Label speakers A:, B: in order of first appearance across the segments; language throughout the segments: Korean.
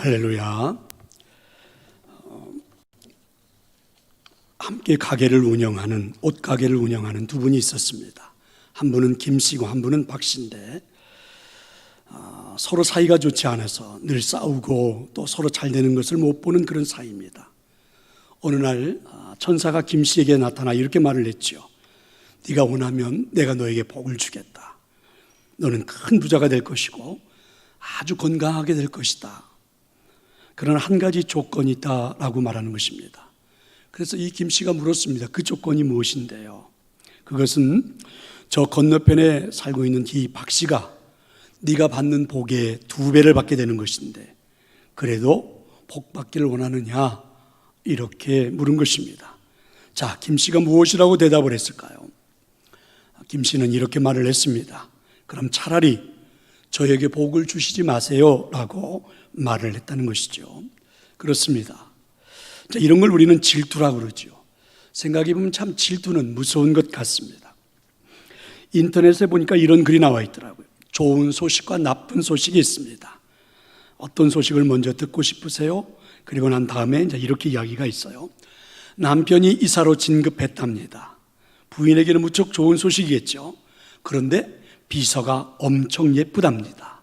A: 할렐루야. 함께 가게를 운영하는, 옷가게를 운영하는 두 분이 있었습니다. 한 분은 김 씨고 한 분은 박 씨인데 서로 사이가 좋지 않아서 늘 싸우고 또 서로 잘 되는 것을 못 보는 그런 사이입니다. 어느 날 천사가 김 씨에게 나타나 이렇게 말을 했죠. 네가 원하면 내가 너에게 복을 주겠다. 너는 큰 부자가 될 것이고 아주 건강하게 될 것이다. 그러나 한 가지 조건이 있다라고 말하는 것입니다. 그래서 이 김 씨가 물었습니다. 그 조건이 무엇인데요? 그것은 저 건너편에 살고 있는 이 박 씨가 네가 받는 복의 2배를 받게 되는 것인데 그래도 복 받기를 원하느냐? 이렇게 물은 것입니다. 자, 김 씨가 무엇이라고 대답을 했을까요? 김 씨는 이렇게 말을 했습니다. 그럼 차라리 저에게 복을 주시지 마세요 라고 말을 했다는 것이죠. 그렇습니다. 자, 이런 걸 우리는 질투라고 그러죠. 생각해보면 참 질투는 무서운 것 같습니다. 인터넷에 보니까 이런 글이 나와 있더라고요. 좋은 소식과 나쁜 소식이 있습니다. 어떤 소식을 먼저 듣고 싶으세요? 그리고 난 다음에 이제 이렇게 이야기가 있어요. 남편이 이사로 진급했답니다. 부인에게는 무척 좋은 소식이겠죠. 그런데 비서가 엄청 예쁘답니다.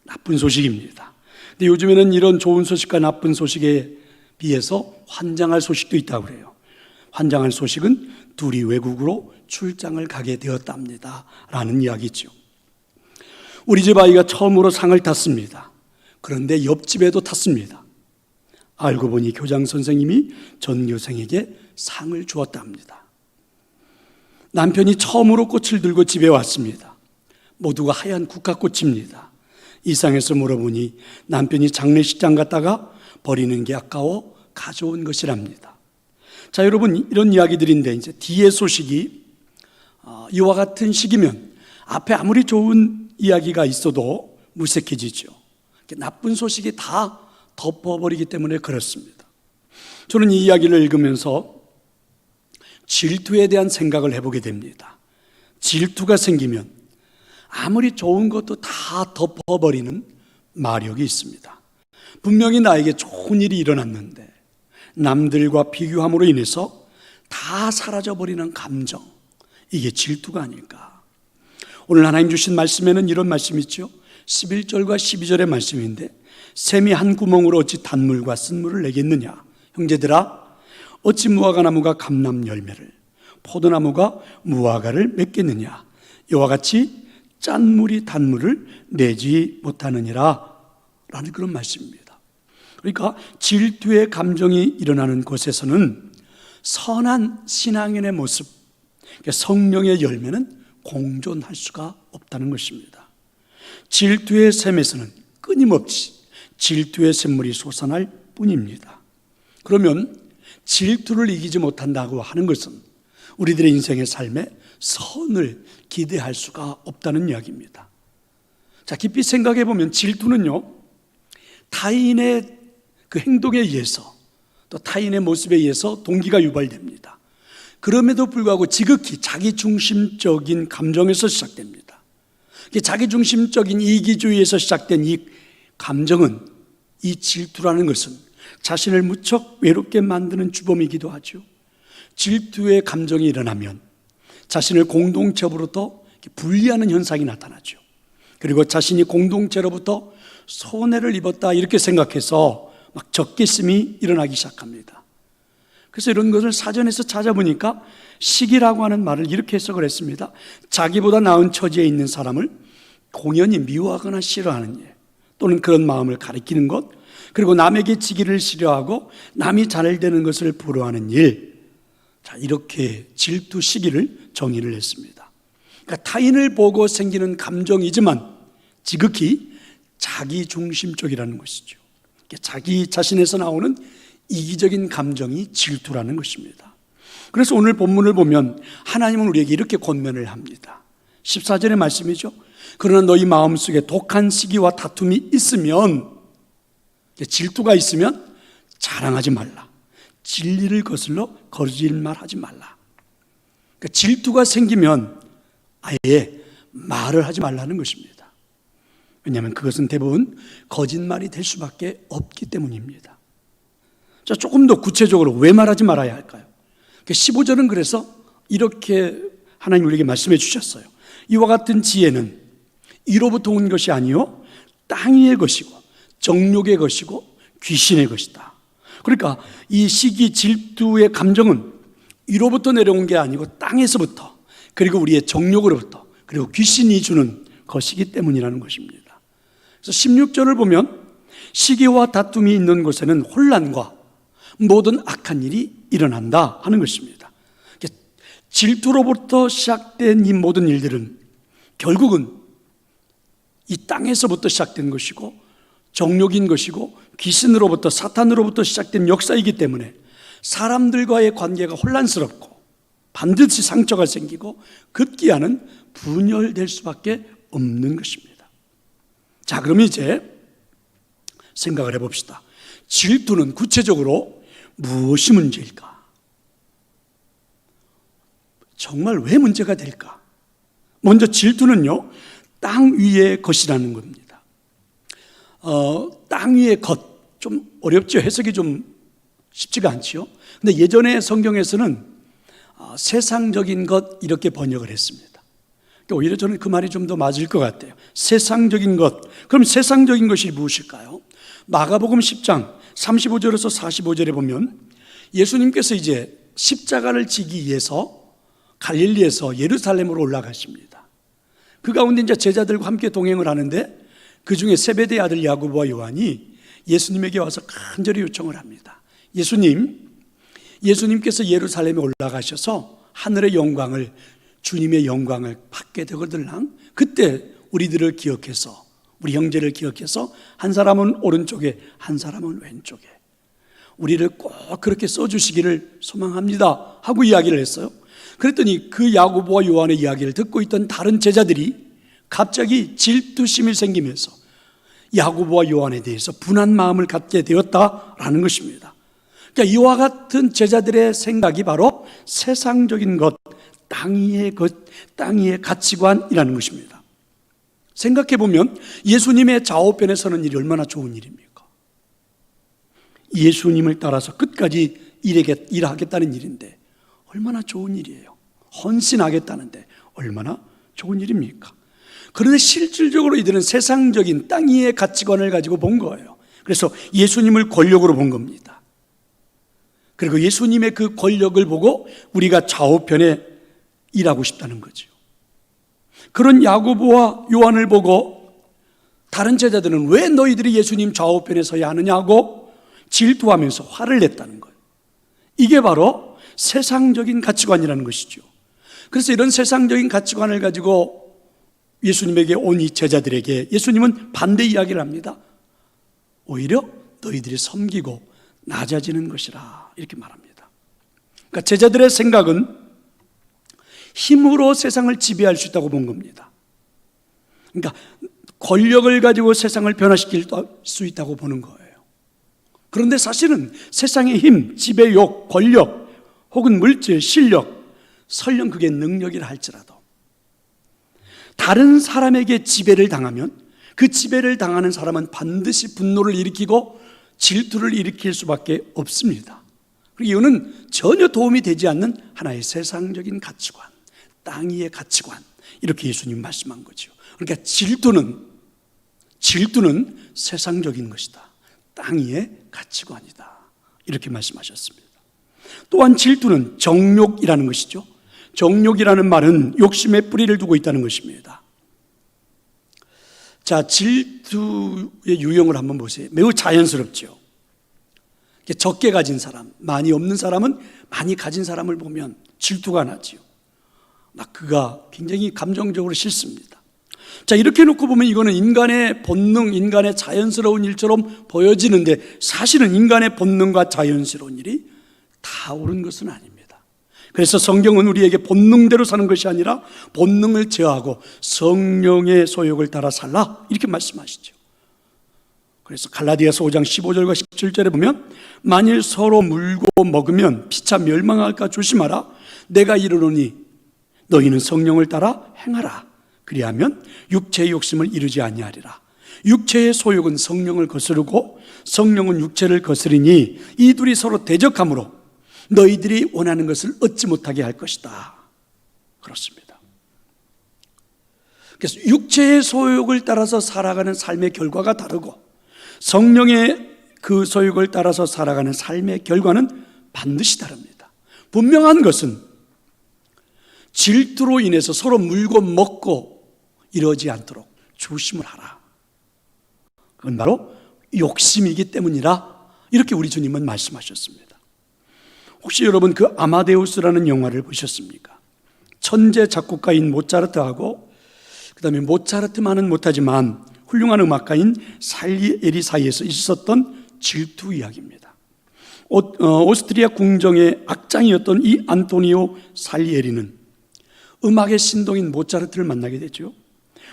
A: 나쁜 소식입니다. 근데 요즘에는 이런 좋은 소식과 나쁜 소식에 비해서 환장할 소식도 있다고 그래요. 환장할 소식은 둘이 외국으로 출장을 가게 되었답니다 라는 이야기죠. 우리 집 아이가 처음으로 상을 탔습니다. 그런데 옆집에도 탔습니다. 알고 보니 교장 선생님이 전교생에게 상을 주었답니다. 남편이 처음으로 꽃을 들고 집에 왔습니다. 모두가 하얀 국화꽃입니다. 이상해서 물어보니 남편이 장례식장 갔다가 버리는 게 아까워 가져온 것이랍니다. 자, 여러분, 이런 이야기들인데 이제 뒤에 소식이 이와 같은 시기면 앞에 아무리 좋은 이야기가 있어도 무색해지죠. 나쁜 소식이 다 덮어버리기 때문에 그렇습니다. 저는 이 이야기를 읽으면서 질투에 대한 생각을 해보게 됩니다. 질투가 생기면 아무리 좋은 것도 다 덮어버리는 마력이 있습니다. 분명히 나에게 좋은 일이 일어났는데 남들과 비교함으로 인해서 다 사라져버리는 감정, 이게 질투가 아닐까. 오늘 하나님 주신 말씀에는 이런 말씀이 있죠. 11절과 12절의 말씀인데 샘이 한 구멍으로 어찌 단물과 쓴물을 내겠느냐. 형제들아, 어찌 무화과나무가 감람 열매를, 포도나무가 무화과를 맺겠느냐. 이와 같이 짠물이 단물을 내지 못하느니라 라는 그런 말씀입니다. 그러니까 질투의 감정이 일어나는 곳에서는 선한 신앙인의 모습, 성령의 열매는 공존할 수가 없다는 것입니다. 질투의 샘에서는 끊임없이 질투의 샘물이 솟아날 뿐입니다. 그러면 질투를 이기지 못한다고 하는 것은 우리들의 인생의 삶에 선을 기대할 수가 없다는 이야기입니다. 자, 깊이 생각해 보면 질투는요, 타인의 그 행동에 의해서 또 타인의 모습에 의해서 동기가 유발됩니다. 그럼에도 불구하고 지극히 자기중심적인 감정에서 시작됩니다. 자기중심적인 이기주의에서 시작된 이 감정은, 이 질투라는 것은 자신을 무척 외롭게 만드는 주범이기도 하죠. 질투의 감정이 일어나면 자신을 공동체로부터 분리하는 현상이 나타나죠. 그리고 자신이 공동체로부터 손해를 입었다 이렇게 생각해서 막 적개심이 일어나기 시작합니다. 그래서 이런 것을 사전에서 찾아보니까 시기라고 하는 말을 이렇게 해석을 했습니다. 자기보다 나은 처지에 있는 사람을 공연히 미워하거나 싫어하는 일, 또는 그런 마음을 가리키는 것, 그리고 남에게 지기를 싫어하고 남이 잘 되는 것을 부러워하는 일. 자, 이렇게 질투 시기를 정의를 했습니다. 그러니까 타인을 보고 생기는 감정이지만 지극히 자기중심적이라는 것이죠. 자기 자신에서 나오는 이기적인 감정이 질투라는 것입니다. 그래서 오늘 본문을 보면 하나님은 우리에게 이렇게 권면을 합니다. 14절의 말씀이죠. 그러나 너희 마음속에 독한 시기와 다툼이 있으면, 질투가 있으면 자랑하지 말라. 진리를 거슬러 거짓말하지 말라. 그러니까 질투가 생기면 아예 말을 하지 말라는 것입니다. 왜냐하면 그것은 대부분 거짓말이 될 수밖에 없기 때문입니다. 자, 조금 더 구체적으로 왜 말하지 말아야 할까요? 15절은 그래서 이렇게 하나님 우리에게 말씀해 주셨어요. 이와 같은 지혜는 이로부터 온 것이 아니요 땅 위의 것이고 정욕의 것이고 귀신의 것이다. 그러니까 이 시기 질투의 감정은 이로부터 내려온 게 아니고 땅에서부터, 그리고 우리의 정욕으로부터, 그리고 귀신이 주는 것이기 때문이라는 것입니다. 그래서 16절을 보면 시기와 다툼이 있는 곳에는 혼란과 모든 악한 일이 일어난다 하는 것입니다. 질투로부터 시작된 이 모든 일들은 결국은 이 땅에서부터 시작된 것이고 정욕인 것이고 귀신으로부터, 사탄으로부터 시작된 역사이기 때문에 사람들과의 관계가 혼란스럽고 반드시 상처가 생기고 급기야는 분열될 수밖에 없는 것입니다. 자, 그럼 이제 생각을 해봅시다. 질투는 구체적으로 무엇이 문제일까? 정말 왜 문제가 될까? 먼저 질투는요, 땅 위의 것이라는 겁니다. 땅 위의 것, 좀 어렵죠? 해석이 좀 쉽지가 않지요? 근데 예전에 성경에서는 세상적인 것 이렇게 번역을 했습니다. 그러니까 오히려 저는 그 말이 좀 더 맞을 것 같아요. 세상적인 것. 그럼 세상적인 것이 무엇일까요? 마가복음 10장 35절에서 45절에 보면 예수님께서 이제 십자가를 지기 위해서 갈릴리에서 예루살렘으로 올라가십니다. 그 가운데 이제 제자들과 함께 동행을 하는데 그 중에 세베대의 아들 야고보와 요한이 예수님에게 와서 간절히 요청을 합니다. 예수님께서 예루살렘에 올라가셔서 하늘의 영광을, 주님의 영광을 받게 되거들랑 그때 우리들을 기억해서, 우리 형제를 기억해서 한 사람은 오른쪽에 한 사람은 왼쪽에 우리를 꼭 그렇게 써주시기를 소망합니다 하고 이야기를 했어요. 그랬더니 그 야고보와 요한의 이야기를 듣고 있던 다른 제자들이 갑자기 질투심이 생기면서 야고보와 요한에 대해서 분한 마음을 갖게 되었다라는 것입니다. 그러니까 이와 같은 제자들의 생각이 바로 세상적인 것, 땅 위의 것, 땅 위의 가치관이라는 것입니다. 생각해 보면 예수님의 좌우편에 서는 일이 얼마나 좋은 일입니까? 예수님을 따라서 끝까지 일하겠다는 일인데 얼마나 좋은 일이에요. 헌신하겠다는데 얼마나 좋은 일입니까? 그런데 실질적으로 이들은 세상적인 땅 위의 가치관을 가지고 본 거예요. 그래서 예수님을 권력으로 본 겁니다. 그리고 예수님의 그 권력을 보고 우리가 좌우편에 일하고 싶다는 거죠. 그런 야고보와 요한을 보고 다른 제자들은 왜 너희들이 예수님 좌우편에 서야 하느냐고 질투하면서 화를 냈다는 거예요. 이게 바로 세상적인 가치관이라는 것이죠. 그래서 이런 세상적인 가치관을 가지고 예수님에게 온 이 제자들에게 예수님은 반대 이야기를 합니다. 오히려 너희들이 섬기고 낮아지는 것이라 이렇게 말합니다. 그러니까 제자들의 생각은 힘으로 세상을 지배할 수 있다고 본 겁니다. 그러니까 권력을 가지고 세상을 변화시킬 수 있다고 보는 거예요. 그런데 사실은 세상의 힘, 지배욕, 권력 혹은 물질, 실력, 설령 그게 능력이라 할지라도 다른 사람에게 지배를 당하면 그 지배를 당하는 사람은 반드시 분노를 일으키고 질투를 일으킬 수밖에 없습니다. 그리고 이거는 전혀 도움이 되지 않는 하나의 세상적인 가치관, 땅 위의 가치관, 이렇게 예수님 말씀한 거죠. 그러니까 질투는 세상적인 것이다. 땅 위의 가치관이다. 이렇게 말씀하셨습니다. 또한 질투는 정욕이라는 것이죠. 정욕이라는 말은 욕심의 뿌리를 두고 있다는 것입니다. 자, 질투의 유형을 한번 보세요. 매우 자연스럽죠. 적게 가진 사람, 많이 없는 사람은 많이 가진 사람을 보면 질투가 나지요. 막 그가 굉장히 감정적으로 싫습니다. 자, 이렇게 놓고 보면 이거는 인간의 본능, 인간의 자연스러운 일처럼 보여지는데 사실은 인간의 본능과 자연스러운 일이 다 옳은 것은 아닙니다. 그래서 성경은 우리에게 본능대로 사는 것이 아니라 본능을 제어하고 성령의 소욕을 따라 살라 이렇게 말씀하시죠. 그래서 갈라디아서 5장 15절과 17절에 보면 만일 서로 물고 먹으면 피차 멸망할까 조심하라. 내가 이르노니 너희는 성령을 따라 행하라. 그리하면 육체의 욕심을 이루지 아니하리라. 육체의 소욕은 성령을 거스르고 성령은 육체를 거스르니 이 둘이 서로 대적함으로 너희들이 원하는 것을 얻지 못하게 할 것이다. 그렇습니다. 그래서 육체의 소욕을 따라서 살아가는 삶의 결과가 다르고 성령의 그 소욕을 따라서 살아가는 삶의 결과는 반드시 다릅니다. 분명한 것은 질투로 인해서 서로 물고 먹고 이러지 않도록 조심을 하라. 그건 바로 욕심이기 때문이라 이렇게 우리 주님은 말씀하셨습니다. 혹시 여러분 그 아마데우스라는 영화를 보셨습니까? 천재 작곡가인 모차르트하고 그다음에 모차르트만은 못하지만 훌륭한 음악가인 살리에리 사이에서 있었던 질투 이야기입니다. 오스트리아 궁정의 악장이었던 이 안토니오 살리에리는 음악의 신동인 모차르트를 만나게 되죠.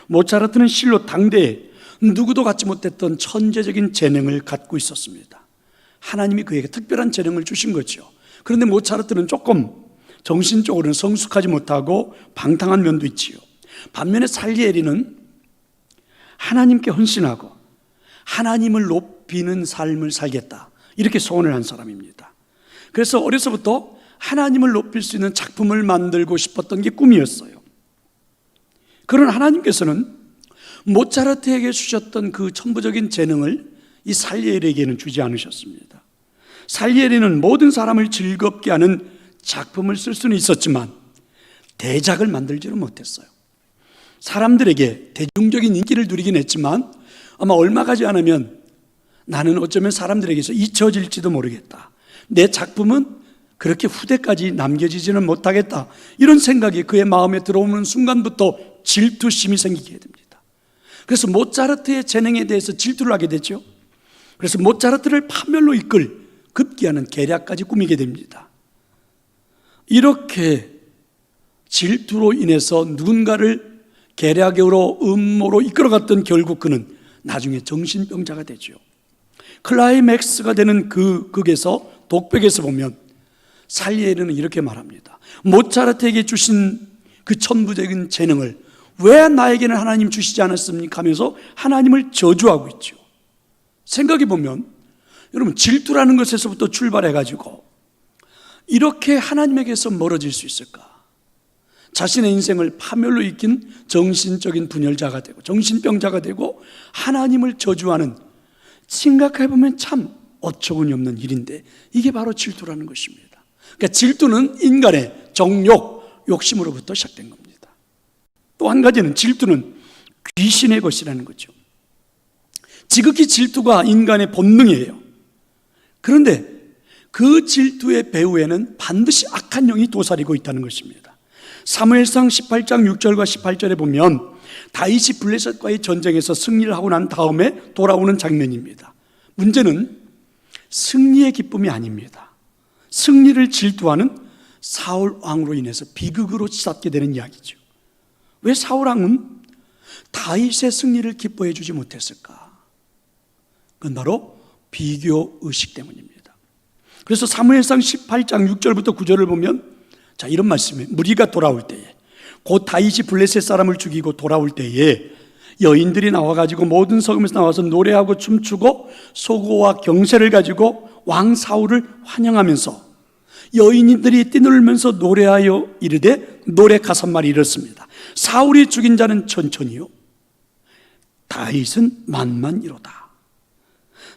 A: 모차르트는 실로 당대에 누구도 갖지 못했던 천재적인 재능을 갖고 있었습니다. 하나님이 그에게 특별한 재능을 주신 거죠. 그런데 모차르트는 조금 정신적으로는 성숙하지 못하고 방탕한 면도 있지요. 반면에 살리에리는 하나님께 헌신하고 하나님을 높이는 삶을 살겠다, 이렇게 소원을 한 사람입니다. 그래서 어려서부터 하나님을 높일 수 있는 작품을 만들고 싶었던 게 꿈이었어요. 그런 하나님께서는 모차르트에게 주셨던 그 천부적인 재능을 이 살리에리에게는 주지 않으셨습니다. 살리에리는 모든 사람을 즐겁게 하는 작품을 쓸 수는 있었지만 대작을 만들지는 못했어요. 사람들에게 대중적인 인기를 누리긴 했지만 아마 얼마 가지 않으면 나는 어쩌면 사람들에게서 잊혀질지도 모르겠다, 내 작품은 그렇게 후대까지 남겨지지는 못하겠다, 이런 생각이 그의 마음에 들어오는 순간부터 질투심이 생기게 됩니다. 그래서 모차르트의 재능에 대해서 질투를 하게 되죠. 그래서 모차르트를 파멸로 이끌 급기야는 계략까지 꾸미게 됩니다. 이렇게 질투로 인해서 누군가를 계략으로 음모로 이끌어갔던 결국 그는 나중에 정신병자가 되죠. 클라이맥스가 되는 그 극에서 독백에서 보면 살리에리는 이렇게 말합니다. 모차르트에게 주신 그 천부적인 재능을 왜 나에게는 하나님 주시지 않았습니까? 하면서 하나님을 저주하고 있죠. 생각해 보면 여러분, 질투라는 것에서부터 출발해가지고 이렇게 하나님에게서 멀어질 수 있을까? 자신의 인생을 파멸로 이긴 정신적인 분열자가 되고 정신병자가 되고 하나님을 저주하는, 생각해보면 참 어처구니 없는 일인데 이게 바로 질투라는 것입니다. 그러니까 질투는 인간의 정욕, 욕심으로부터 시작된 겁니다. 또 한 가지는 질투는 귀신의 것이라는 거죠. 지극히 질투가 인간의 본능이에요. 그런데 그 질투의 배후에는 반드시 악한 영이 도사리고 있다는 것입니다. 사무엘상 18장 6절과 18절에 보면 다윗이 블레셋과의 전쟁에서 승리를 하고 난 다음에 돌아오는 장면입니다. 문제는 승리의 기쁨이 아닙니다. 승리를 질투하는 사울 왕으로 인해서 비극으로 치닫게 되는 이야기죠. 왜 사울 왕은 다윗의 승리를 기뻐해 주지 못했을까? 그건 바로 비교 의식 때문입니다. 그래서 사무엘상 18장 6절부터 9절을 보면 자, 이런 말씀이에요. 무리가 돌아올 때에, 곧 다윗이 블레셋 사람을 죽이고 돌아올 때에 여인들이 나와가지고 모든 성읍에서 나와서 노래하고 춤추고 소고와 경세를 가지고 왕 사울을 환영하면서 여인들이 뛰놀면서 노래하여 이르되, 노래 가사말이 이렇습니다. 사울이 죽인 자는 천천히요, 다윗은 만만이로다.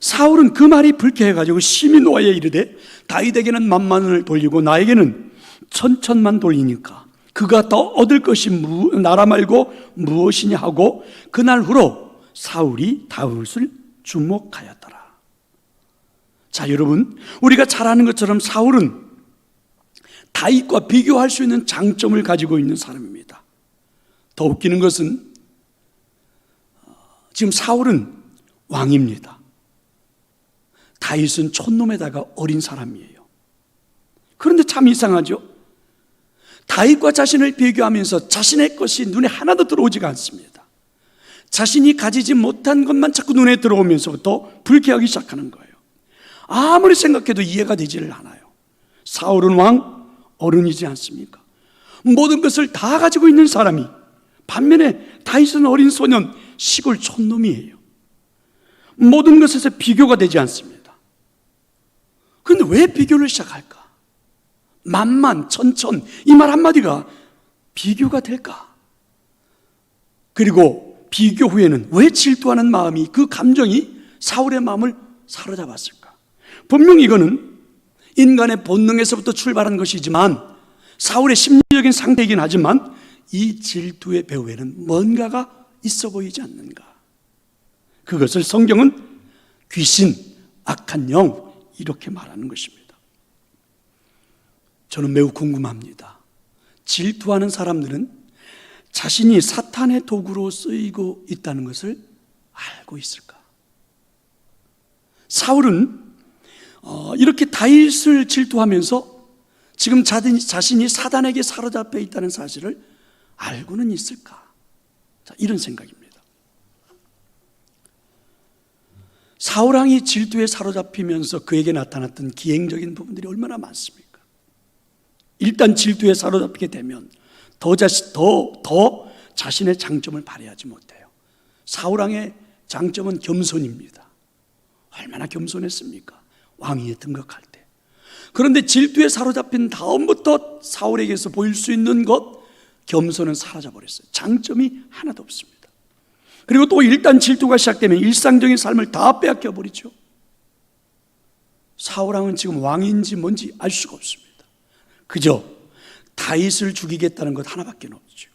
A: 사울은 그 말이 불쾌해가지고 심히 노하여 이르되, 다윗에게는 만만을 돌리고 나에게는 천천만 돌리니까 그가 더 얻을 것이 나라 말고 무엇이냐 하고 그날 후로 사울이 다윗을 주목하였더라. 자, 여러분, 우리가 잘 아는 것처럼 사울은 다윗과 비교할 수 있는 장점을 가지고 있는 사람입니다. 더 웃기는 것은 지금 사울은 왕입니다. 다윗은 촌놈에다가 어린 사람이에요. 그런데 참 이상하죠? 다윗과 자신을 비교하면서 자신의 것이 눈에 하나도 들어오지가 않습니다. 자신이 가지지 못한 것만 자꾸 눈에 들어오면서부터 불쾌하기 시작하는 거예요. 아무리 생각해도 이해가 되지를 않아요. 사울은 왕, 어른이지 않습니까? 모든 것을 다 가지고 있는 사람이, 반면에 다윗은 어린 소년, 시골 촌놈이에요. 모든 것에서 비교가 되지 않습니다. 그런데 왜 비교를 시작할까? 만만, 천천, 이 말 한마디가 비교가 될까? 그리고 비교 후에는 왜 질투하는 마음이, 그 감정이 사울의 마음을 사로잡았을까? 분명히 이거는 인간의 본능에서부터 출발한 것이지만, 사울의 심리적인 상태이긴 하지만 이 질투의 배후에는 뭔가가 있어 보이지 않는가? 그것을 성경은 귀신, 악한 영, 이렇게 말하는 것입니다. 저는 매우 궁금합니다. 질투하는 사람들은 자신이 사탄의 도구로 쓰이고 있다는 것을 알고 있을까? 사울은 이렇게 다윗을 질투하면서 지금 자신이 사단에게 사로잡혀 있다는 사실을 알고는 있을까? 자, 이런 생각입니다. 사울왕이 질투에 사로잡히면서 그에게 나타났던 기행적인 부분들이 얼마나 많습니까? 일단 질투에 사로잡히게 되면 더 자신의 장점을 발휘하지 못해요. 사울왕의 장점은 겸손입니다. 얼마나 겸손했습니까? 왕위에 등극할 때. 그런데 질투에 사로잡힌 다음부터 사울에게서 보일 수 있는 것, 겸손은 사라져버렸어요. 장점이 하나도 없습니다. 그리고 또 일단 질투가 시작되면 일상적인 삶을 다 빼앗겨버리죠. 사울왕은 지금 왕인지 뭔지 알 수가 없습니다. 그저 다윗을 죽이겠다는 것 하나밖에 없죠.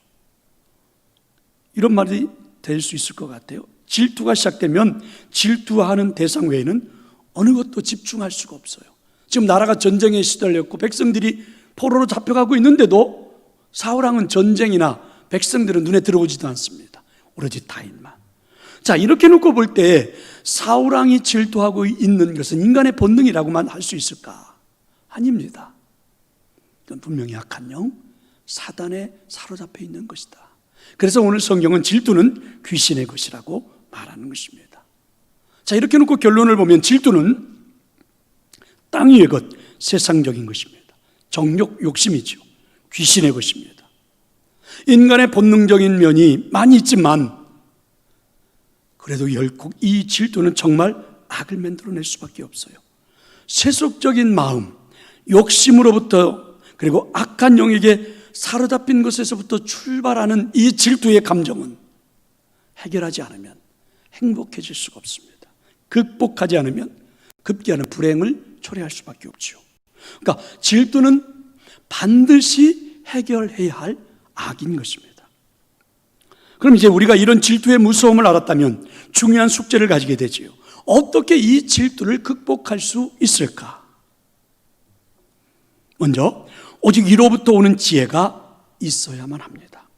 A: 이런 말이 될 수 있을 것 같아요. 질투가 시작되면 질투하는 대상 외에는 어느 것도 집중할 수가 없어요. 지금 나라가 전쟁에 시달렸고 백성들이 포로로 잡혀가고 있는데도 사울왕은 전쟁이나 백성들은 눈에 들어오지도 않습니다. 오로지 다윗만. 자, 이렇게 놓고 볼 때 사울왕이 질투하고 있는 것은 인간의 본능이라고만 할 수 있을까? 아닙니다. 그건 분명히 악한 영, 사단에 사로잡혀 있는 것이다. 그래서 오늘 성경은 질투는 귀신의 것이라고 말하는 것입니다. 자, 이렇게 놓고 결론을 보면 질투는 땅 위의 것, 세상적인 것입니다. 정욕, 욕심이죠. 귀신의 것입니다. 인간의 본능적인 면이 많이 있지만 그래도 결국 이 질투는 정말 악을 만들어낼 수밖에 없어요. 세속적인 마음, 욕심으로부터, 그리고 악한 영에게 사로잡힌 것에서부터 출발하는 이 질투의 감정은 해결하지 않으면 행복해질 수가 없습니다. 극복하지 않으면 급기야는 불행을 초래할 수밖에 없죠. 그러니까 질투는 반드시 해결해야 할 악인 것입니다. 그럼 이제 우리가 이런 질투의 무서움을 알았다면 중요한 숙제를 가지게 되지요. 어떻게 이 질투를 극복할 수 있을까? 먼저 오직 이로부터 오는 지혜가 있어야만 합니다.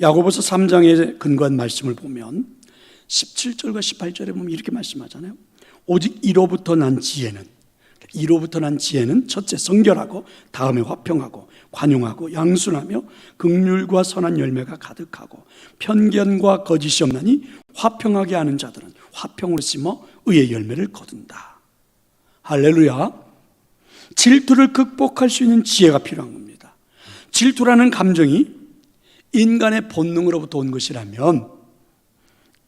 A: 야고보서 3장에 근거한 말씀을 보면 17절과 18절에 보면 이렇게 말씀하잖아요. 오직 이로부터 난 지혜는, 이로부터 난 지혜는 첫째 성결하고, 다음에 화평하고, 관용하고, 양순하며 긍휼과 선한 열매가 가득하고, 편견과 거짓이 없나니 화평하게 하는 자들은 화평으로 심어 의의 열매를 거둔다. 할렐루야. 질투를 극복할 수 있는 지혜가 필요한 겁니다. 질투라는 감정이 인간의 본능으로부터 온 것이라면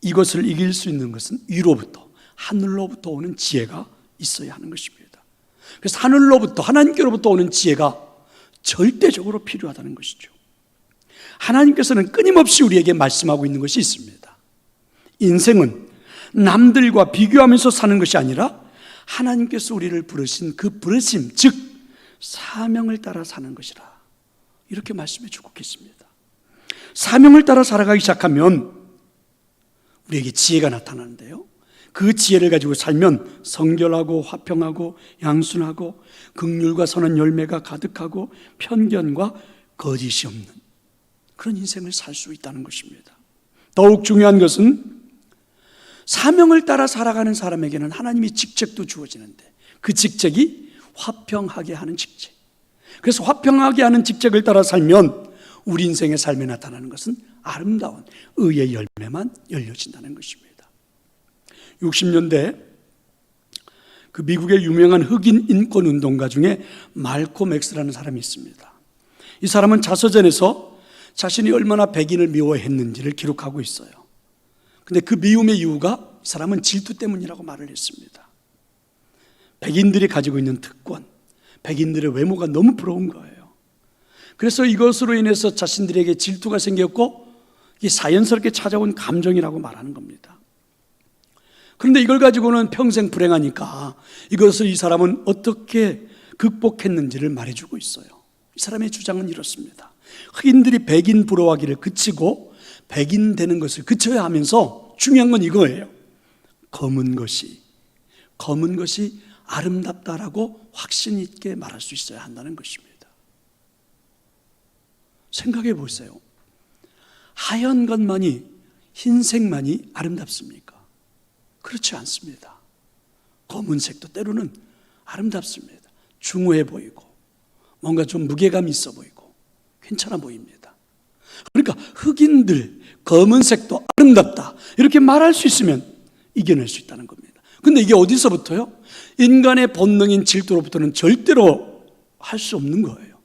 A: 이것을 이길 수 있는 것은 위로부터, 하늘로부터 오는 지혜가 있어야 하는 것입니다. 그래서 하늘로부터, 하나님께로부터 오는 지혜가 절대적으로 필요하다는 것이죠. 하나님께서는 끊임없이 우리에게 말씀하고 있는 것이 있습니다. 인생은 남들과 비교하면서 사는 것이 아니라 하나님께서 우리를 부르신 그 부르심, 즉 사명을 따라 사는 것이라, 이렇게 말씀해 주고 계십니다. 사명을 따라 살아가기 시작하면 우리에게 지혜가 나타나는데요, 그 지혜를 가지고 살면 성결하고 화평하고 양순하고 긍휼과 선한 열매가 가득하고 편견과 거짓이 없는 그런 인생을 살 수 있다는 것입니다. 더욱 중요한 것은 사명을 따라 살아가는 사람에게는 하나님이 직책도 주어지는데 그 직책이 화평하게 하는 직책. 그래서 화평하게 하는 직책을 따라 살면 우리 인생의 삶에 나타나는 것은 아름다운 의의 열매만 열려진다는 것입니다. 60년대 그 미국의 유명한 흑인 인권 운동가 중에 말콤 X라는 사람이 있습니다. 이 사람은 자서전에서 자신이 얼마나 백인을 미워했는지를 기록하고 있어요. 근데 그 미움의 이유가 이 사람은 질투 때문이라고 말을 했습니다. 백인들이 가지고 있는 특권, 백인들의 외모가 너무 부러운 거예요. 그래서 이것으로 인해서 자신들에게 질투가 생겼고 이 자연스럽게 찾아온 감정이라고 말하는 겁니다. 그런데 이걸 가지고는 평생 불행하니까 이것을 이 사람은 어떻게 극복했는지를 말해주고 있어요. 이 사람의 주장은 이렇습니다. 흑인들이 백인 부러워하기를 그치고 백인 되는 것을 그쳐야 하면서 중요한 건 이거예요. 검은 것이 아름답다라고 확신 있게 말할 수 있어야 한다는 것입니다. 생각해 보세요. 하얀 것만이, 흰색만이 아름답습니까? 그렇지 않습니다. 검은색도 때로는 아름답습니다. 중후해 보이고 뭔가 좀 무게감 있어 보이고 괜찮아 보입니다. 그러니까 흑인들 검은색도 아름답다 이렇게 말할 수 있으면 이겨낼 수 있다는 겁니다. 근데 이게 어디서부터요? 인간의 본능인 질투로부터는 절대로 할 수 없는 거예요.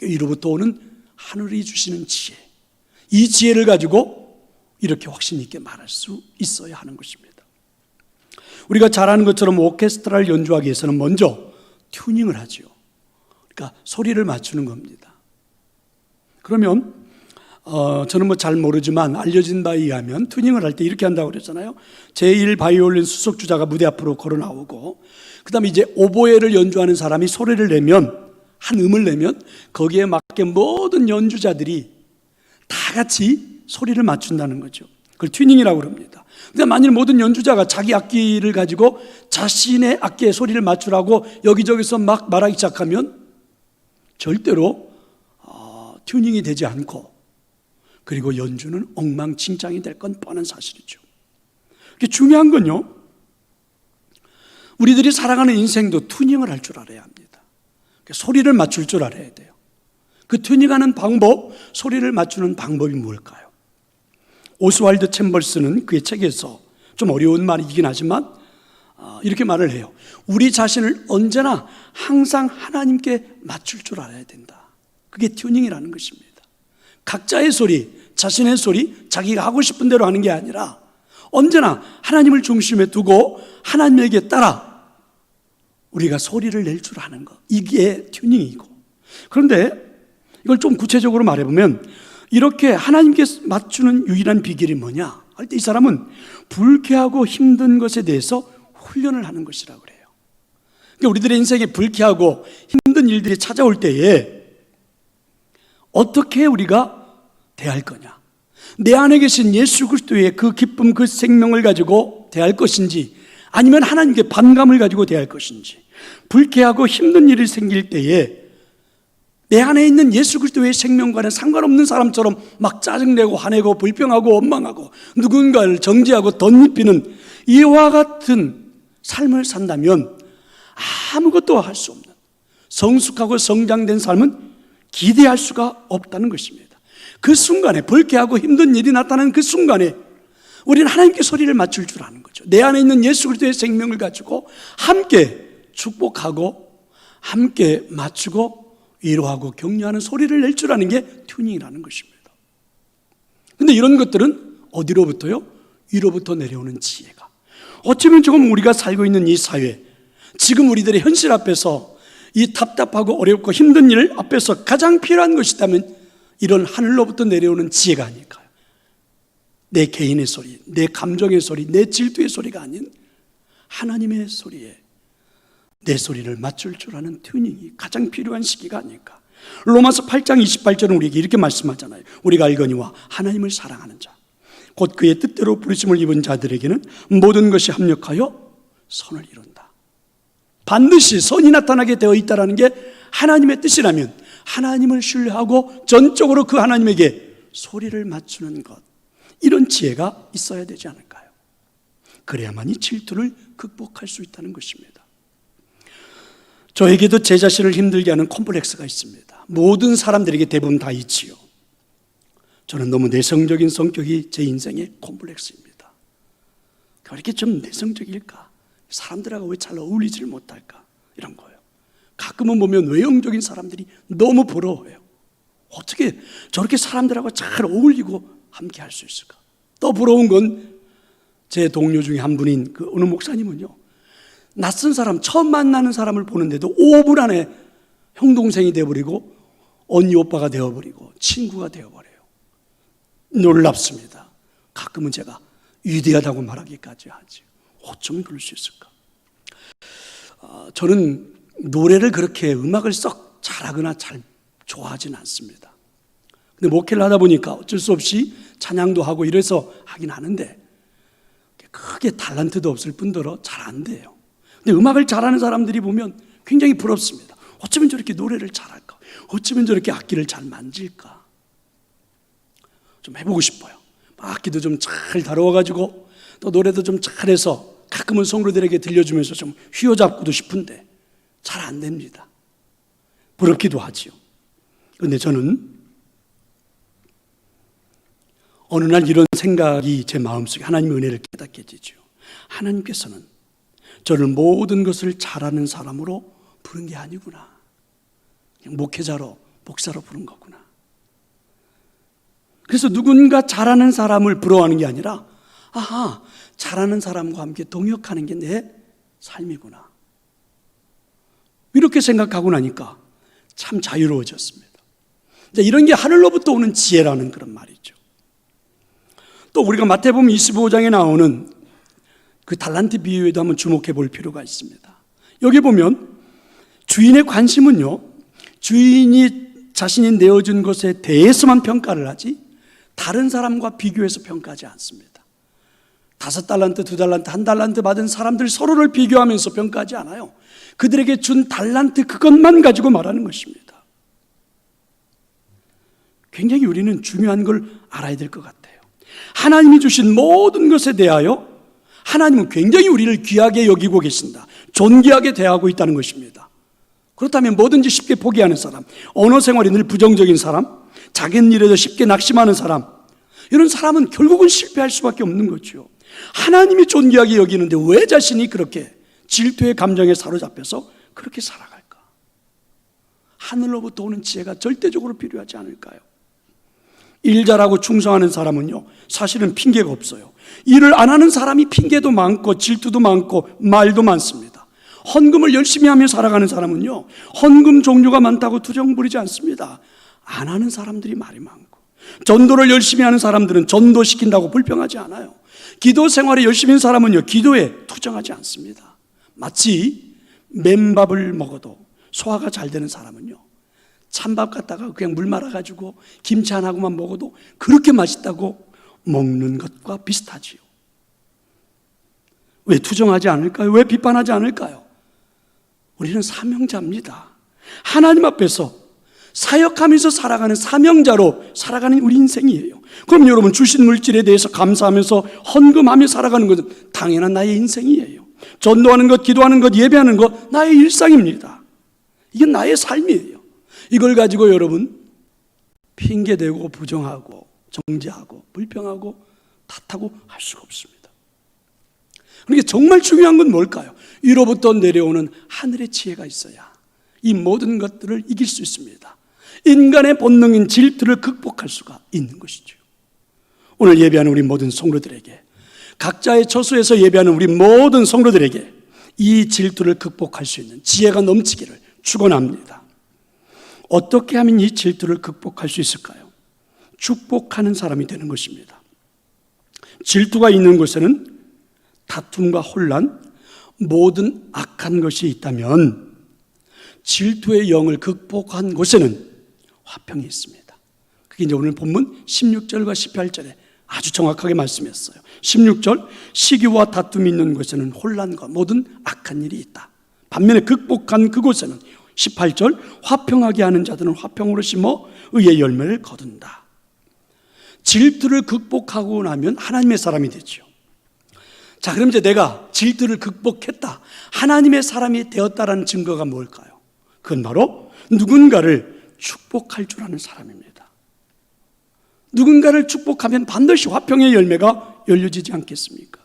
A: 이로부터 오는 하늘이 주시는 지혜, 이 지혜를 가지고 이렇게 확신 있게 말할 수 있어야 하는 것입니다. 우리가 잘 아는 것처럼 오케스트라를 연주하기 위해서는 먼저 튜닝을 하죠. 그러니까 소리를 맞추는 겁니다. 그러면 저는 잘 모르지만 알려진 바에 의하면 튜닝을 할 때 이렇게 한다고 그랬잖아요. 제1바이올린 수석주자가 무대 앞으로 걸어 나오고 그 다음에 이제 오보에를 연주하는 사람이 소리를 내면, 한 음을 내면 거기에 맞게 모든 연주자들이 다 같이 소리를 맞춘다는 거죠. 그걸 튜닝이라고 그럽니다. 근데 만일 모든 연주자가 자기 악기를 가지고 자신의 악기에 소리를 맞추라고 여기저기서 막 말하기 시작하면 절대로 튜닝이 되지 않고 그리고 연주는 엉망진창이 될 건 뻔한 사실이죠. 중요한 건요, 우리들이 살아가는 인생도 튜닝을 할 줄 알아야 합니다. 소리를 맞출 줄 알아야 돼요. 그 튜닝하는 방법, 소리를 맞추는 방법이 뭘까요? 오스왈드 챔버스는 그의 책에서 좀 어려운 말이긴 하지만 이렇게 말을 해요. 우리 자신을 언제나 항상 하나님께 맞출 줄 알아야 된다. 그게 튜닝이라는 것입니다. 각자의 소리, 자신의 소리, 자기가 하고 싶은 대로 하는 게 아니라 언제나 하나님을 중심에 두고 하나님에게 따라 우리가 소리를 낼 줄 아는 것, 이게 튜닝이고, 그런데 이걸 좀 구체적으로 말해보면 이렇게 하나님께 맞추는 유일한 비결이 뭐냐 할 때 이 사람은 불쾌하고 힘든 것에 대해서 훈련을 하는 것이라고 그래요. 그러니까 우리들의 인생에 불쾌하고 힘든 일들이 찾아올 때에 어떻게 우리가 대할 거냐, 내 안에 계신 예수 그리스도의 그 기쁨, 그 생명을 가지고 대할 것인지 아니면 하나님께 반감을 가지고 대할 것인지, 불쾌하고 힘든 일이 생길 때에 내 안에 있는 예수 그리스도의 생명과는 상관없는 사람처럼 막 짜증내고 화내고 불평하고 원망하고 누군가를 정죄하고 덧입히는 이와 같은 삶을 산다면 아무것도 할 수 없는, 성숙하고 성장된 삶은 기대할 수가 없다는 것입니다. 그 순간에, 불쾌하고 힘든 일이 나타나는 그 순간에 우리는 하나님께 소리를 맞출 줄 아는 거죠. 내 안에 있는 예수 그리스도의 생명을 가지고 함께 축복하고 함께 맞추고 위로하고 격려하는 소리를 낼 줄 아는 게 튜닝이라는 것입니다. 그런데 이런 것들은 어디로부터요? 위로부터 내려오는 지혜가, 어쩌면 조금 우리가 살고 있는 이 사회, 지금 우리들의 현실 앞에서 이 답답하고 어렵고 힘든 일 앞에서 가장 필요한 것이라면 이런 하늘로부터 내려오는 지혜가 아닐까요? 내 개인의 소리, 내 감정의 소리, 내 질투의 소리가 아닌 하나님의 소리에 내 소리를 맞출 줄 아는 튜닝이 가장 필요한 시기가 아닐까. 로마서 8장 28절은 우리에게 이렇게 말씀하잖아요. 우리가 알거니와 하나님을 사랑하는 자, 곧 그의 뜻대로 부르심을 입은 자들에게는 모든 것이 합력하여 선을 이룬다. 반드시 선이 나타나게 되어 있다는 게 하나님의 뜻이라면 하나님을 신뢰하고 전적으로 그 하나님에게 소리를 맞추는 것, 이런 지혜가 있어야 되지 않을까요? 그래야만이 질투를 극복할 수 있다는 것입니다. 저에게도 제 자신을 힘들게 하는 콤플렉스가 있습니다. 모든 사람들에게 대부분 다 있지요. 저는 너무 내성적인 성격이 제 인생의 콤플렉스입니다. 왜 이렇게 좀 내성적일까? 사람들하고 왜 잘 어울리지를 못할까? 이런 거예요. 가끔은 보면 외형적인 사람들이 너무 부러워요. 어떻게 저렇게 사람들하고 잘 어울리고 함께 할 수 있을까? 또 부러운 건 제 동료 중에 한 분인 그 어느 목사님은요, 낯선 사람, 처음 만나는 사람을 보는데도 5분 안에 형 동생이 되어버리고 언니 오빠가 되어버리고 친구가 되어버려요. 놀랍습니다. 가끔은 제가 위대하다고 말하기까지 하죠. 어쩌면 그럴 수 있을까? 저는 노래를 그렇게 음악을 썩 잘하거나 잘 좋아하진 않습니다. 근데 목회를 하다 보니까 어쩔 수 없이 찬양도 하고 이래서 하긴 하는데 크게 달란트도 없을 뿐더러 잘 안 돼요. 근데 음악을 잘하는 사람들이 보면 굉장히 부럽습니다. 어쩌면 저렇게 노래를 잘할까? 어쩌면 저렇게 악기를 잘 만질까? 좀 해보고 싶어요. 악기도 좀 잘 다루어가지고 또 노래도 좀 잘해서 가끔은 성도들에게 들려주면서 좀 휘어잡고도 싶은데 잘 안 됩니다. 부럽기도 하지요. 그런데 저는 어느 날 이런 생각이 제 마음속에 하나님의 은혜를 깨닫게 되죠. 하나님께서는 저를 모든 것을 잘하는 사람으로 부른 게 아니구나. 그냥 목회자로, 목사로 부른 거구나. 그래서 누군가 잘하는 사람을 부러워하는 게 아니라 아하, 잘하는 사람과 함께 동역하는 게 내 삶이구나. 이렇게 생각하고 나니까 참 자유로워졌습니다. 이런 게 하늘로부터 오는 지혜라는 그런 말이죠. 또 우리가 마태복음 25장에 나오는 그 달란트 비유에도 한번 주목해 볼 필요가 있습니다. 여기 보면 주인의 관심은요, 주인이 자신이 내어준 것에 대해서만 평가를 하지 다른 사람과 비교해서 평가하지 않습니다. 5달란트, 2달란트, 1달란트 받은 사람들 서로를 비교하면서 평가하지 않아요. 그들에게 준 달란트 그것만 가지고 말하는 것입니다. 굉장히 우리는 중요한 걸 알아야 될 것 같아요. 하나님이 주신 모든 것에 대하여 하나님은 굉장히 우리를 귀하게 여기고 계신다. 존귀하게 대하고 있다는 것입니다. 그렇다면 뭐든지 쉽게 포기하는 사람, 언어 생활이 늘 부정적인 사람, 작은 일에도 쉽게 낙심하는 사람, 이런 사람은 결국은 실패할 수밖에 없는 거죠. 하나님이 존귀하게 여기는데 왜 자신이 그렇게 질투의 감정에 사로잡혀서 그렇게 살아갈까? 하늘로부터 오는 지혜가 절대적으로 필요하지 않을까요? 일 잘하고 충성하는 사람은요, 사실은 핑계가 없어요. 일을 안 하는 사람이 핑계도 많고 질투도 많고 말도 많습니다. 헌금을 열심히 하며 살아가는 사람은요, 헌금 종류가 많다고 투정 부리지 않습니다. 안 하는 사람들이 말이 많고, 전도를 열심히 하는 사람들은 전도시킨다고 불평하지 않아요. 기도 생활에 열심히 하는 사람은요, 기도에 투정하지 않습니다. 마치 맨밥을 먹어도 소화가 잘 되는 사람은요, 찬밥 갖다가 그냥 물 말아가지고 김치 하나만 먹어도 그렇게 맛있다고 먹는 것과 비슷하지요. 왜 투정하지 않을까요? 왜 비판하지 않을까요? 우리는 사명자입니다. 하나님 앞에서 사역하면서 살아가는 사명자로 살아가는 우리 인생이에요. 그럼 여러분, 주신 물질에 대해서 감사하면서 헌금하며 살아가는 것은 당연한 나의 인생이에요. 전도하는 것, 기도하는 것, 예배하는 것, 나의 일상입니다. 이게 나의 삶이에요. 이걸 가지고 여러분 핑계대고 부정하고 정죄하고 불평하고 탓하고 할 수가 없습니다. 그러니까 정말 중요한 건 뭘까요? 위로부터 내려오는 하늘의 지혜가 있어야 이 모든 것들을 이길 수 있습니다. 인간의 본능인 질투를 극복할 수가 있는 것이죠. 오늘 예배하는 우리 모든 성도들에게, 각자의 처소에서 예배하는 우리 모든 성도들에게 이 질투를 극복할 수 있는 지혜가 넘치기를 축원합니다. 어떻게 하면 이 질투를 극복할 수 있을까요? 축복하는 사람이 되는 것입니다. 질투가 있는 곳에는 다툼과 혼란, 모든 악한 것이 있다면 질투의 영을 극복한 곳에는 화평이 있습니다. 그게 이제 오늘 본문 16절과 18절에 아주 정확하게 말씀했어요. 16절, 시기와 다툼이 있는 곳에는 혼란과 모든 악한 일이 있다. 반면에 극복한 그곳에는 18절, 화평하게 하는 자들은 화평으로 심어 의의 열매를 거둔다. 질투를 극복하고 나면 하나님의 사람이 되죠. 자, 그럼 이제 내가 질투를 극복했다, 하나님의 사람이 되었다라는 증거가 뭘까요? 그건 바로 누군가를 축복할 줄 아는 사람입니다. 누군가를 축복하면 반드시 화평의 열매가 열려지지 않겠습니까?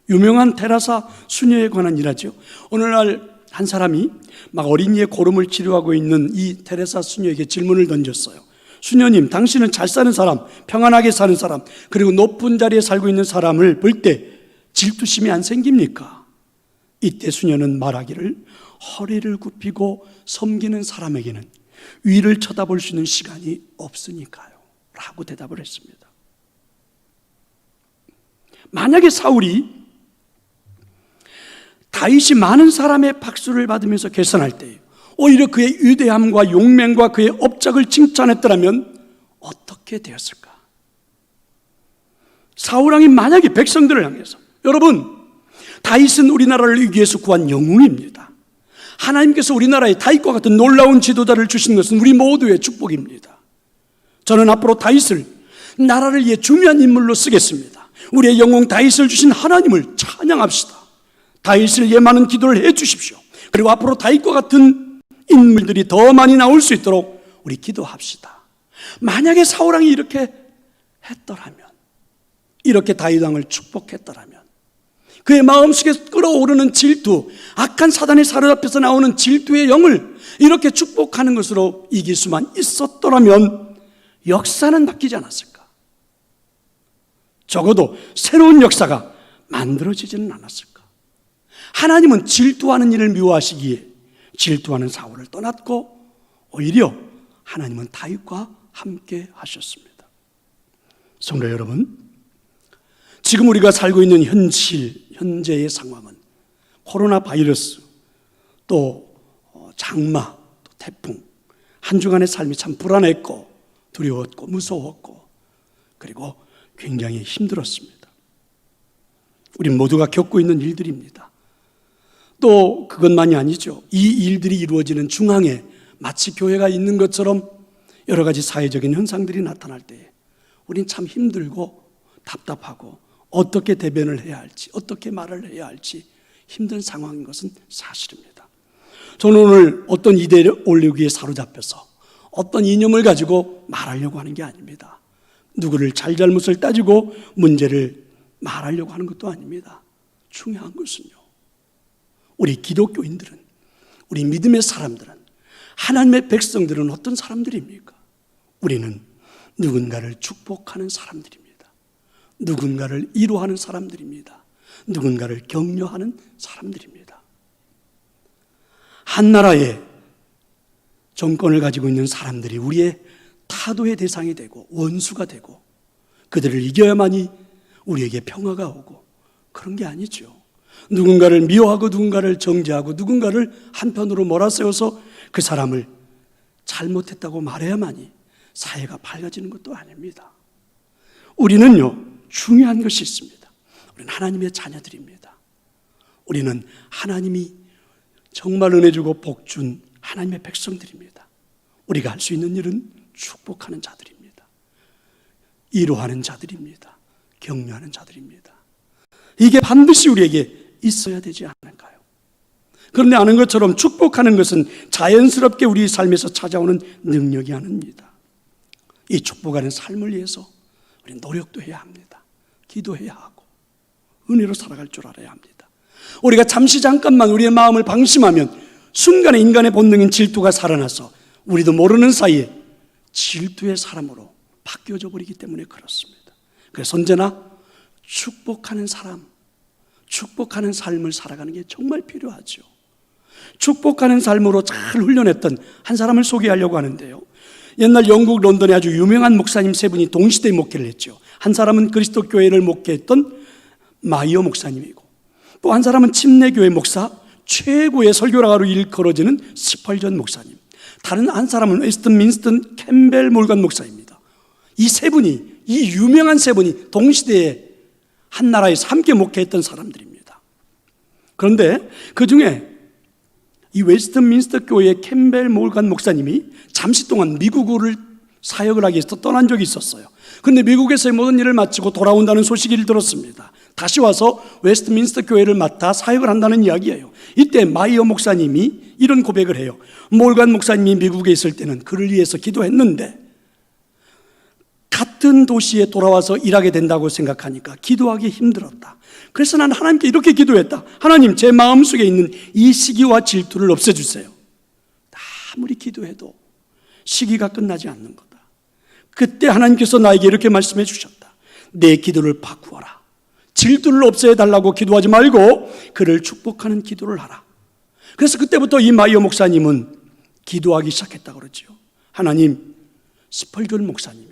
A: 유명한 테라사 수녀에 관한 일화죠. 오늘날 한 사람이 막 어린이의 고름을 치료하고 있는 이 테레사 수녀에게 질문을 던졌어요. 수녀님, 당신은 잘 사는 사람, 평안하게 사는 사람, 그리고 높은 자리에 살고 있는 사람을 볼 때 질투심이 안 생깁니까? 이때 수녀는 말하기를 허리를 굽히고 섬기는 사람에게는 위를 쳐다볼 수 있는 시간이 없으니까요 라고 대답을 했습니다. 만약에 사울이 다윗이 많은 사람의 박수를 받으면서 계산할 때 오히려 그의 위대함과 용맹과 그의 업적을 칭찬했더라면 어떻게 되었을까? 사울왕이 만약에 백성들을 향해서, 여러분, 다윗은 우리나라를 위기에서 구한 영웅입니다. 하나님께서 우리나라에 다윗과 같은 놀라운 지도자를 주신 것은 우리 모두의 축복입니다. 저는 앞으로 다윗을 나라를 위해 중요한 인물로 쓰겠습니다. 우리의 영웅 다윗을 주신 하나님을 찬양합시다. 다윗을 위해 많은 기도를 해 주십시오. 그리고 앞으로 다윗과 같은 인물들이 더 많이 나올 수 있도록 우리 기도합시다. 만약에 사울왕이 이렇게 했더라면, 이렇게 다윗 왕을 축복했더라면, 그의 마음속에 끓어오르는 질투, 악한 사단의 사르 앞에서 나오는 질투의 영을 이렇게 축복하는 것으로 이길 수만 있었더라면 역사는 바뀌지 않았을까? 적어도 새로운 역사가 만들어지지는 않았을까? 하나님은 질투하는 일을 미워하시기에 질투하는 사울을 떠났고 오히려 하나님은 다윗과 함께 하셨습니다. 성도 여러분, 지금 우리가 살고 있는 현재의 상황은 코로나 바이러스, 또 장마, 또 태풍, 한 주간의 삶이 참 불안했고 두려웠고 무서웠고 그리고 굉장히 힘들었습니다. 우리 모두가 겪고 있는 일들입니다. 또 그것만이 아니죠. 이 일들이 이루어지는 중앙에 마치 교회가 있는 것처럼 여러 가지 사회적인 현상들이 나타날 때에 우린 참 힘들고 답답하고 어떻게 대변을 해야 할지, 어떻게 말을 해야 할지 힘든 상황인 것은 사실입니다. 저는 오늘 어떤 이데올로기에 사로잡혀서 어떤 이념을 가지고 말하려고 하는 게 아닙니다. 누구를 잘잘못을 따지고 문제를 말하려고 하는 것도 아닙니다. 중요한 것은요, 우리 기독교인들은, 우리 믿음의 사람들은, 하나님의 백성들은 어떤 사람들입니까? 우리는 누군가를 축복하는 사람들입니다. 누군가를 위로하는 사람들입니다. 누군가를 격려하는 사람들입니다. 한 나라의 정권을 가지고 있는 사람들이 우리의 타도의 대상이 되고 원수가 되고 그들을 이겨야만이 우리에게 평화가 오고, 그런 게 아니죠. 누군가를 미워하고 누군가를 정죄하고 누군가를 한편으로 몰아세워서 그 사람을 잘못했다고 말해야만이 사회가 밝아지는 것도 아닙니다. 우리는요, 중요한 것이 있습니다. 우리는 하나님의 자녀들입니다. 우리는 하나님이 정말 은혜 주고 복 준 하나님의 백성들입니다. 우리가 할 수 있는 일은 축복하는 자들입니다. 위로하는 자들입니다. 격려하는 자들입니다. 이게 반드시 우리에게 있어야 되지 않을까요? 그런데 아는 것처럼 축복하는 것은 자연스럽게 우리 삶에서 찾아오는 능력이 아닙니다. 이 축복하는 삶을 위해서 우리는 노력도 해야 합니다. 기도해야 하고 은혜로 살아갈 줄 알아야 합니다. 우리가 잠깐만 우리의 마음을 방심하면 순간에 인간의 본능인 질투가 살아나서 우리도 모르는 사이에 질투의 사람으로 바뀌어져 버리기 때문에 그렇습니다. 그래서 언제나 축복하는 사람, 축복하는 삶을 살아가는 게 정말 필요하죠. 축복하는 삶으로 잘 훈련했던 한 사람을 소개하려고 하는데요, 옛날 영국 런던에 아주 유명한 목사님 세 분이 동시대에 목회를 했죠. 한 사람은 그리스도 교회를 목회했던 마이어 목사님이고, 또 한 사람은 침례교회 목사, 최고의 설교가로 일컬어지는 스펄전 목사님, 다른 한 사람은 웨스트민스터 캠벨 몰간 목사입니다. 이 세 분이, 이 유명한 세 분이 동시대에 한 나라에서 함께 목회했던 사람들입니다. 그런데 그 중에 이 웨스트민스터 교회의 캠벨 몰간 목사님이 잠시 동안 미국을 사역을 하기 위해서 떠난 적이 있었어요. 그런데 미국에서의 모든 일을 마치고 돌아온다는 소식을 들었습니다. 다시 와서 웨스트민스터 교회를 맡아 사역을 한다는 이야기예요. 이때 마이어 목사님이 이런 고백을 해요. 몰간 목사님이 미국에 있을 때는 그를 위해서 기도했는데 같은 도시에 돌아와서 일하게 된다고 생각하니까 기도하기 힘들었다. 그래서 난 하나님께 이렇게 기도했다. 하나님, 제 마음속에 있는 이 시기와 질투를 없애주세요. 아무리 기도해도 시기가 끝나지 않는 거다. 그때 하나님께서 나에게 이렇게 말씀해 주셨다. 내 기도를 바꾸어라. 질투를 없애달라고 기도하지 말고 그를 축복하는 기도를 하라. 그래서 그때부터 이 마이어 목사님은 기도하기 시작했다고 그러죠. 하나님, 스펄전 목사님이,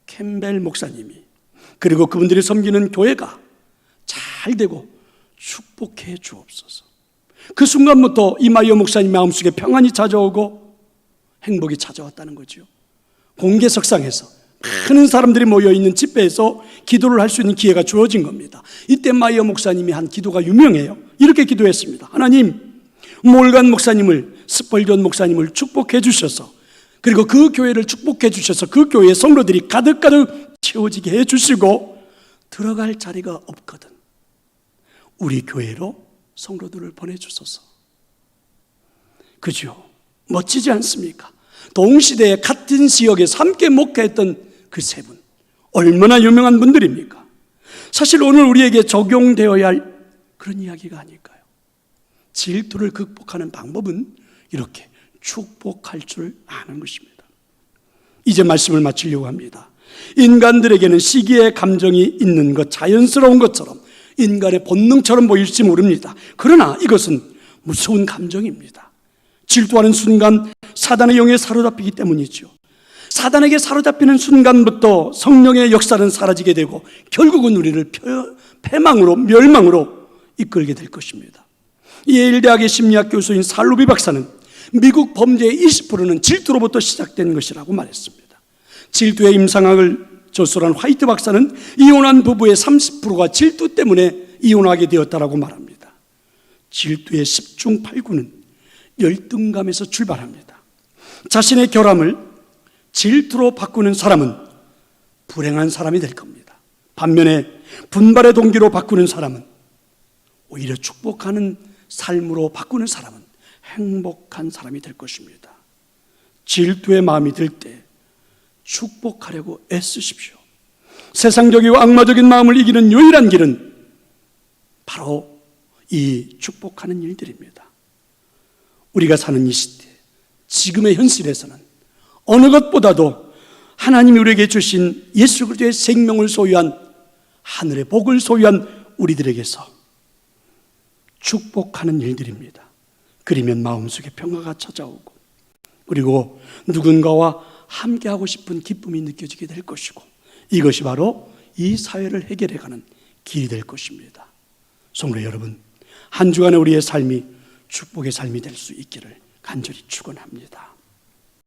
A: 캠벨 목사님이, 그리고 그분들이 섬기는 교회가 잘 되고 축복해 주옵소서. 그 순간부터 이 마이어 목사님 마음속에 평안이 찾아오고 행복이 찾아왔다는 거죠. 공개석상에서 많은 사람들이 모여있는 집회에서 기도를 할 수 있는 기회가 주어진 겁니다. 이때 마이어 목사님이 한 기도가 유명해요. 이렇게 기도했습니다. 하나님, 몰간 목사님을, 스펄전 목사님을 축복해 주셔서, 그리고 그 교회를 축복해 주셔서 그 교회의 성도들이 가득가득 채워지게 해 주시고 들어갈 자리가 없거든 우리 교회로 성도들을 보내주소서. 그죠? 멋지지 않습니까? 동시대에 같은 지역에서 함께 목회했던 그 세 분, 얼마나 유명한 분들입니까? 사실 오늘 우리에게 적용되어야 할 그런 이야기가 아닐까요? 질투를 극복하는 방법은 이렇게 축복할 줄 아는 것입니다. 이제 말씀을 마치려고 합니다. 인간들에게는 시기의 감정이 있는 것, 자연스러운 것처럼, 인간의 본능처럼 보일지 모릅니다. 그러나 이것은 무서운 감정입니다. 질투하는 순간 사단의 영에 사로잡히기 때문이죠. 사단에게 사로잡히는 순간부터 성령의 역사는 사라지게 되고 결국은 우리를 패망으로, 멸망으로 이끌게 될 것입니다. 예일대학의 심리학 교수인 살루비 박사는 미국 범죄의 20%는 질투로부터 시작된 것이라고 말했습니다. 질투의 임상학을 저술한 화이트 박사는 이혼한 부부의 30%가 질투 때문에 이혼하게 되었다고 말합니다. 질투의 10중 8구는 열등감에서 출발합니다. 자신의 결함을 질투로 바꾸는 사람은 불행한 사람이 될 겁니다. 반면에 분발의 동기로 바꾸는 사람은, 오히려 축복하는 삶으로 바꾸는 사람은 행복한 사람이 될 것입니다. 질투의 마음이 들 때 축복하려고 애쓰십시오. 세상적이고 악마적인 마음을 이기는 유일한 길은 바로 이 축복하는 일들입니다. 우리가 사는 이 시대, 지금의 현실에서는 어느 것보다도 하나님이 우리에게 주신 예수 그리스도의 생명을 소유한, 하늘의 복을 소유한 우리들에게서 축복하는 일들입니다. 그러면 마음속에 평화가 찾아오고, 그리고 누군가와 함께하고 싶은 기쁨이 느껴지게 될 것이고, 이것이 바로 이 사회를 해결해가는 길이 될 것입니다. 성도 여러분, 한 주간의 우리의 삶이 축복의 삶이 될 수 있기를 간절히 축원합니다.